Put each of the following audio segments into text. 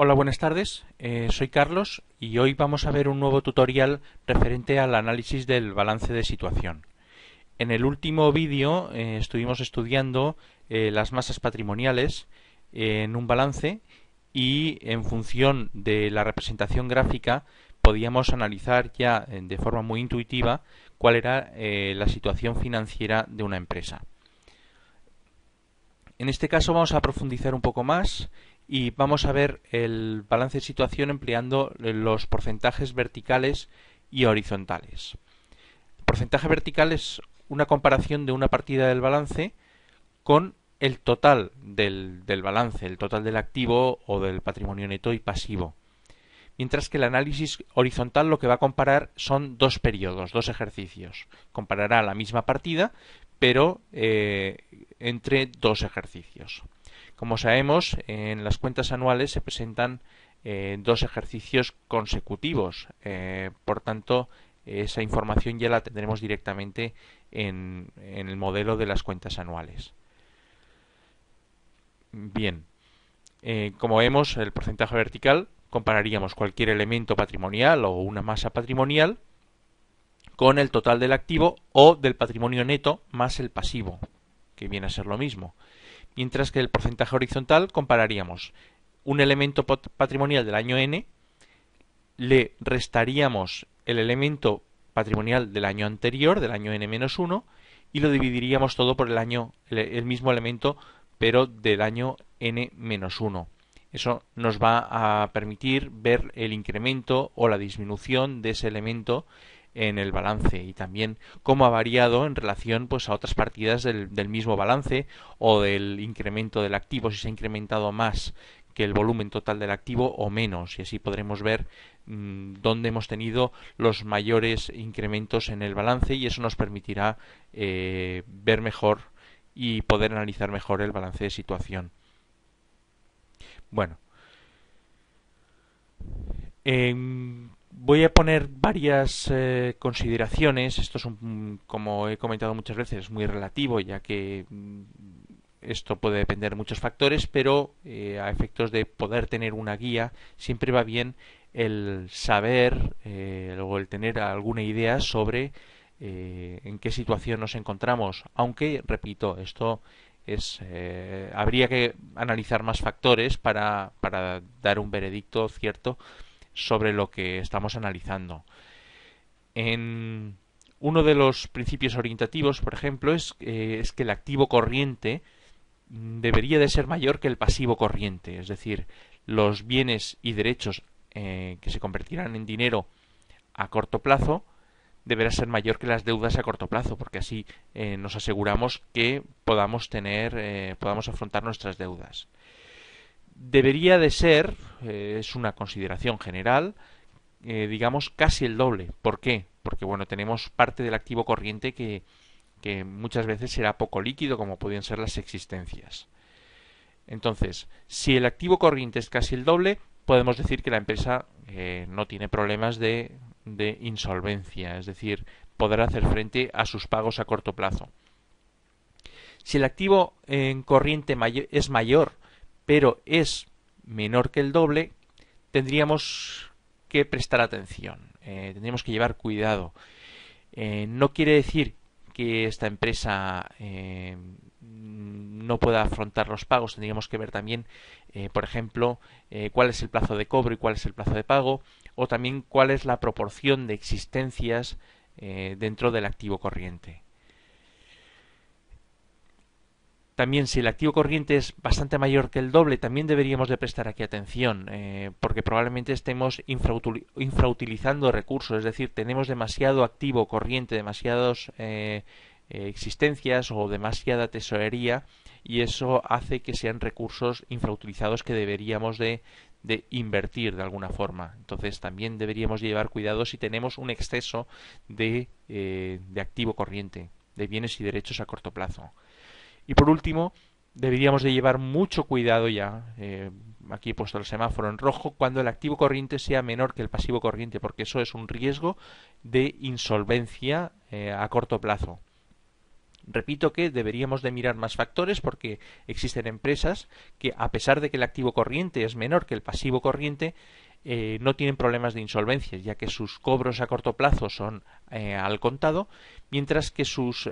Hola, buenas tardes. Soy Carlos y hoy vamos a ver un nuevo tutorial referente al análisis del balance de situación. En el último vídeo estuvimos estudiando las masas patrimoniales en un balance y en función de la representación gráfica podíamos analizar ya de forma muy intuitiva cuál era la situación financiera de una empresa. En este caso vamos a profundizar un poco más y vamos a ver el balance de situación empleando los porcentajes verticales y horizontales. El porcentaje vertical es una comparación de una partida del balance con el total del balance, el total del activo o del patrimonio neto y pasivo. Mientras que el análisis horizontal lo que va a comparar son dos periodos, dos ejercicios. Comparará la misma partida, pero entre dos ejercicios. Como sabemos, en las cuentas anuales se presentan dos ejercicios consecutivos. Por tanto, esa información ya la tendremos directamente en el modelo de las cuentas anuales. Bien, como vemos, el porcentaje vertical compararíamos cualquier elemento patrimonial o una masa patrimonial con el total del activo o del patrimonio neto más el pasivo, que viene a ser lo mismo. Mientras que el porcentaje horizontal compararíamos un elemento patrimonial del año n, le restaríamos el elemento patrimonial del año anterior, del año n-1, y lo dividiríamos todo por el mismo elemento, pero del año n-1. Eso nos va a permitir ver el incremento o la disminución de ese elemento en el balance y también cómo ha variado en relación pues a otras partidas del mismo balance o del incremento del activo, si se ha incrementado más que el volumen total del activo o menos, y así podremos ver dónde hemos tenido los mayores incrementos en el balance, y eso nos permitirá ver mejor y poder analizar mejor el balance de situación. Bueno, voy a poner varias consideraciones. Esto es, como he comentado muchas veces, es muy relativo, ya que esto puede depender de muchos factores, pero a efectos de poder tener una guía, siempre va bien el saber o el tener alguna idea sobre en qué situación nos encontramos. Aunque, repito, esto habría que analizar más factores para dar un veredicto cierto sobre lo que estamos analizando. En uno de los principios orientativos, por ejemplo, es que el activo corriente debería de ser mayor que el pasivo corriente, es decir, los bienes y derechos que se convertirán en dinero a corto plazo deberá ser mayor que las deudas a corto plazo, porque así nos aseguramos que podamos afrontar nuestras deudas. Debería de ser, es una consideración general, digamos casi el doble. ¿Por qué? Porque bueno, tenemos parte del activo corriente que muchas veces será poco líquido, como pueden ser las existencias. Entonces, si el activo corriente es casi el doble, podemos decir que la empresa no tiene problemas de insolvencia, es decir, podrá hacer frente a sus pagos a corto plazo. Si el activo en corriente es mayor, pero es menor que el doble, tendríamos que prestar atención, tendríamos que llevar cuidado. No quiere decir que esta empresa no pueda afrontar los pagos. Tendríamos que ver también, por ejemplo, cuál es el plazo de cobro y cuál es el plazo de pago, o también cuál es la proporción de existencias dentro del activo corriente. También, si el activo corriente es bastante mayor que el doble, también deberíamos de prestar aquí atención, porque probablemente estemos infrautilizando recursos, es decir, tenemos demasiado activo corriente, demasiadas existencias o demasiada tesorería, y eso hace que sean recursos infrautilizados que deberíamos de invertir de alguna forma. Entonces también deberíamos llevar cuidado si tenemos un exceso de activo corriente, de bienes y derechos a corto plazo. Y por último, deberíamos de llevar mucho cuidado ya, aquí he puesto el semáforo en rojo, cuando el activo corriente sea menor que el pasivo corriente, porque eso es un riesgo de insolvencia a corto plazo. Repito que deberíamos de mirar más factores porque existen empresas que, a pesar de que el activo corriente es menor que el pasivo corriente, no tienen problemas de insolvencia, ya que sus cobros a corto plazo son al contado, mientras que sus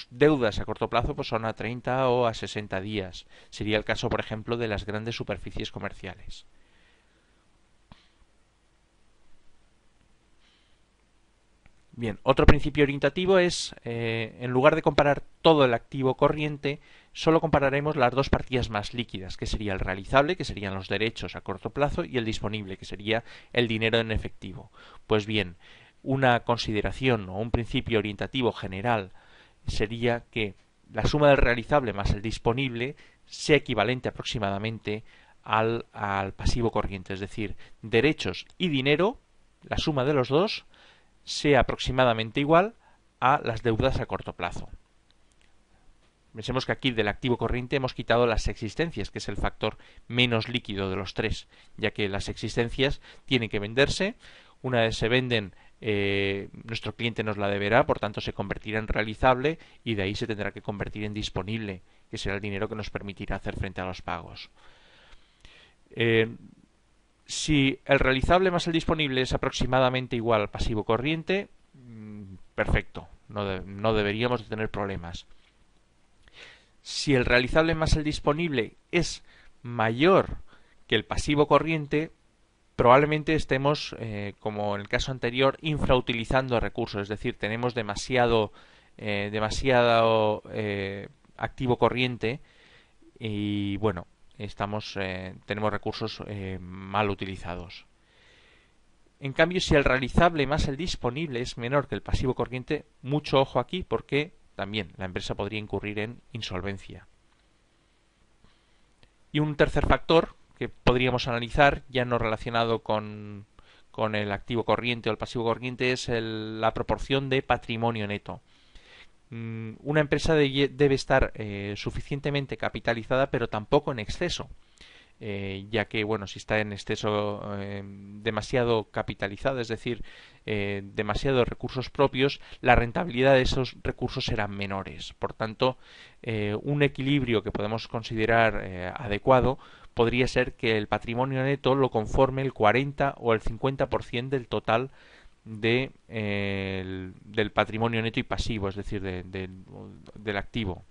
deudas a corto plazo pues son a 30 o a 60 días. Sería el caso, por ejemplo, de las grandes superficies comerciales. Bien, otro principio orientativo es, en lugar de comparar todo el activo corriente, solo compararemos las dos partidas más líquidas, que sería el realizable, que serían los derechos a corto plazo, y el disponible, que sería el dinero en efectivo. Pues bien, una consideración o un principio orientativo general sería que la suma del realizable más el disponible sea equivalente aproximadamente al pasivo corriente, es decir, derechos y dinero, la suma de los dos, sea aproximadamente igual a las deudas a corto plazo. Pensemos que aquí del activo corriente hemos quitado las existencias, que es el factor menos líquido de los tres, ya que las existencias tienen que venderse. Una vez se venden, nuestro cliente nos la deberá, por tanto se convertirá en realizable y de ahí se tendrá que convertir en disponible, que será el dinero que nos permitirá hacer frente a los pagos. Si el realizable más el disponible es aproximadamente igual al pasivo corriente, perfecto, no deberíamos de tener problemas. Si el realizable más el disponible es mayor que el pasivo corriente, probablemente estemos, como en el caso anterior, infrautilizando recursos, es decir, tenemos demasiado activo corriente y bueno, tenemos recursos mal utilizados. En cambio, si el realizable más el disponible es menor que el pasivo corriente, mucho ojo aquí porque también la empresa podría incurrir en insolvencia. Y un tercer factor que podríamos analizar, ya no relacionado con el activo corriente o el pasivo corriente, es la proporción de patrimonio neto. Una empresa debe estar suficientemente capitalizada, pero tampoco en exceso, ya que, bueno, si está en exceso, demasiado capitalizada, es decir, demasiados recursos propios, la rentabilidad de esos recursos serán menores. Por tanto, un equilibrio que podemos considerar adecuado podría ser que el patrimonio neto lo conforme el 40 o el 50% del total del patrimonio neto y pasivo, es decir, del activo.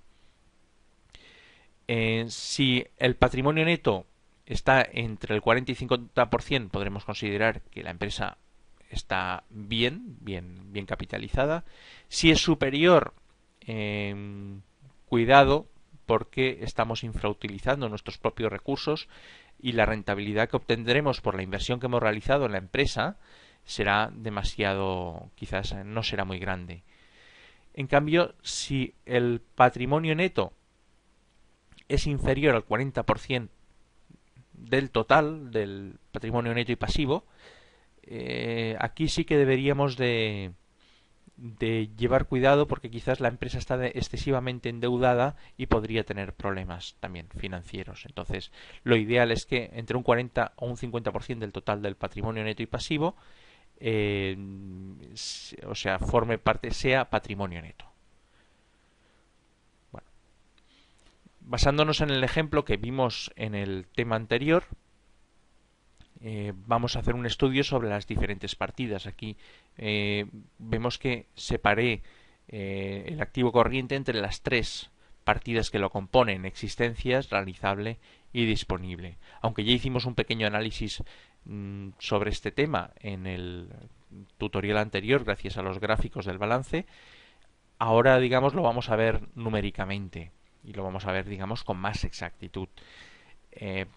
Si el patrimonio neto está entre el 40 y 50%, podremos considerar que la empresa está bien capitalizada. Si es superior, cuidado, porque estamos infrautilizando nuestros propios recursos y la rentabilidad que obtendremos por la inversión que hemos realizado en la empresa será demasiado, quizás no será muy grande. En cambio, si el patrimonio neto es inferior al 40% del total del patrimonio neto y pasivo, aquí sí que deberíamos de llevar cuidado porque quizás la empresa está excesivamente endeudada y podría tener problemas también financieros. Entonces, lo ideal es que entre un 40 o un 50% del total del patrimonio neto y pasivo, o sea, forme parte, sea patrimonio neto. Bueno, basándonos en el ejemplo que vimos en el tema anterior, vamos a hacer un estudio sobre las diferentes partidas. Aquí vemos que separé el activo corriente entre las tres partidas que lo componen: existencias, realizable y disponible. Aunque ya hicimos un pequeño análisis sobre este tema en el tutorial anterior gracias a los gráficos del balance, ahora digamos lo vamos a ver numéricamente y lo vamos a ver digamos con más exactitud.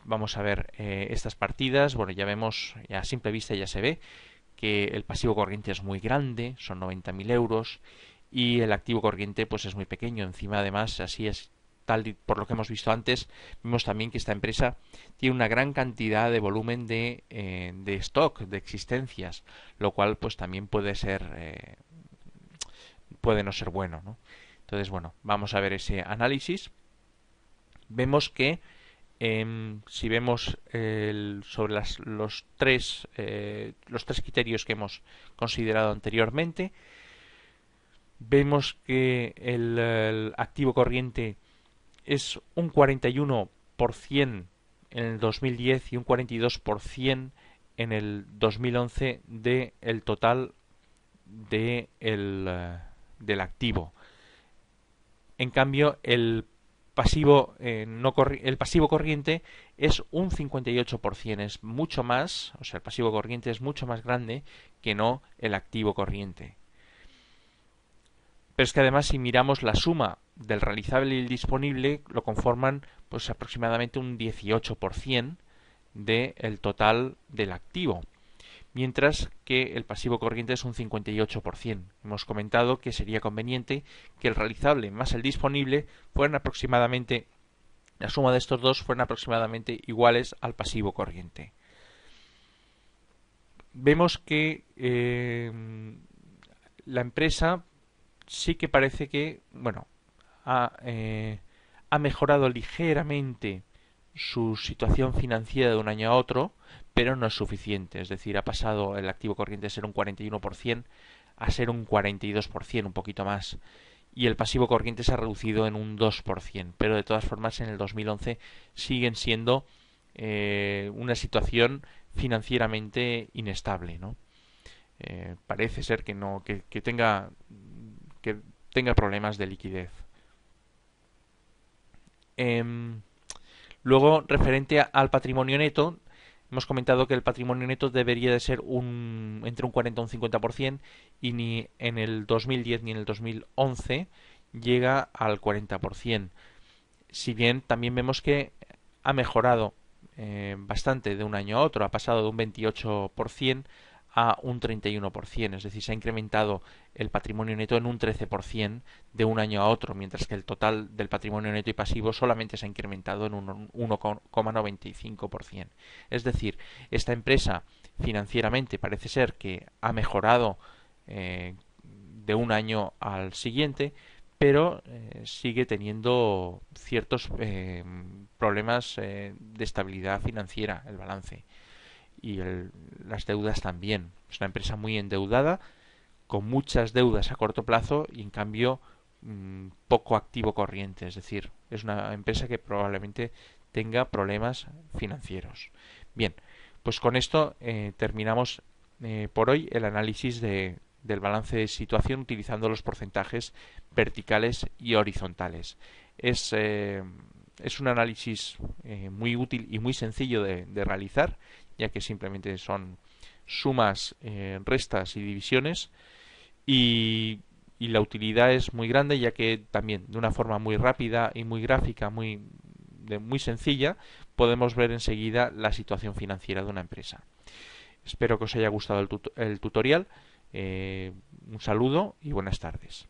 Vamos a ver estas partidas. Bueno, ya vemos, a simple vista ya se ve que el pasivo corriente es muy grande, son 90.000 euros, y el activo corriente pues es muy pequeño. Encima, además, así es, tal por lo que hemos visto antes, vemos también que esta empresa tiene una gran cantidad de volumen de stock, de existencias, lo cual pues también puede no ser bueno, ¿no? Entonces, bueno, vamos a ver ese análisis. Vemos que si vemos sobre los tres criterios que hemos considerado anteriormente, Vemos que el activo corriente es un 41% en el 2010 y un 42% en el 2011 del total del activo. En cambio, el pasivo corriente es un 58%, es mucho más, o sea, el pasivo corriente es mucho más grande que no el activo corriente. Pero es que además, si miramos la suma del realizable y el disponible, lo conforman pues aproximadamente un 18% del total del activo, mientras que el pasivo corriente es un 58%. Hemos comentado que sería conveniente que el realizable más el disponible fueran aproximadamente, la suma de estos dos fueran aproximadamente iguales al pasivo corriente. Vemos que la empresa sí que parece que, bueno, ha mejorado ligeramente su situación financiera de un año a otro, pero no es suficiente. Es decir, ha pasado el activo corriente de ser un 41% a ser un 42%, un poquito más. Y el pasivo corriente se ha reducido en un 2%. Pero de todas formas, en el 2011 siguen siendo una situación financieramente inestable, ¿no? Parece ser que no, que tenga problemas de liquidez. Em, Luego, referente al patrimonio neto, hemos comentado que el patrimonio neto debería de ser entre un 40 y un 50% y ni en el 2010 ni en el 2011 llega al 40%. Si bien también vemos que ha mejorado bastante de un año a otro, ha pasado de un 28% a un 31%, es decir, se ha incrementado el patrimonio neto en un 13% de un año a otro, mientras que el total del patrimonio neto y pasivo solamente se ha incrementado en un 1,95%. Es decir, esta empresa financieramente parece ser que ha mejorado de un año al siguiente, pero sigue teniendo ciertos problemas de estabilidad financiera, el balance y las deudas también. Es una empresa muy endeudada, con muchas deudas a corto plazo y en cambio poco activo corriente. Es decir, es una empresa que probablemente tenga problemas financieros. Bien, pues con esto terminamos por hoy el análisis del balance de situación utilizando los porcentajes verticales y horizontales. Es un análisis muy útil y muy sencillo de realizar, ya que simplemente son sumas, restas y divisiones, y la utilidad es muy grande, ya que también de una forma muy rápida y muy gráfica, muy sencilla, podemos ver enseguida la situación financiera de una empresa. Espero que os haya gustado el tutorial. Un saludo y buenas tardes.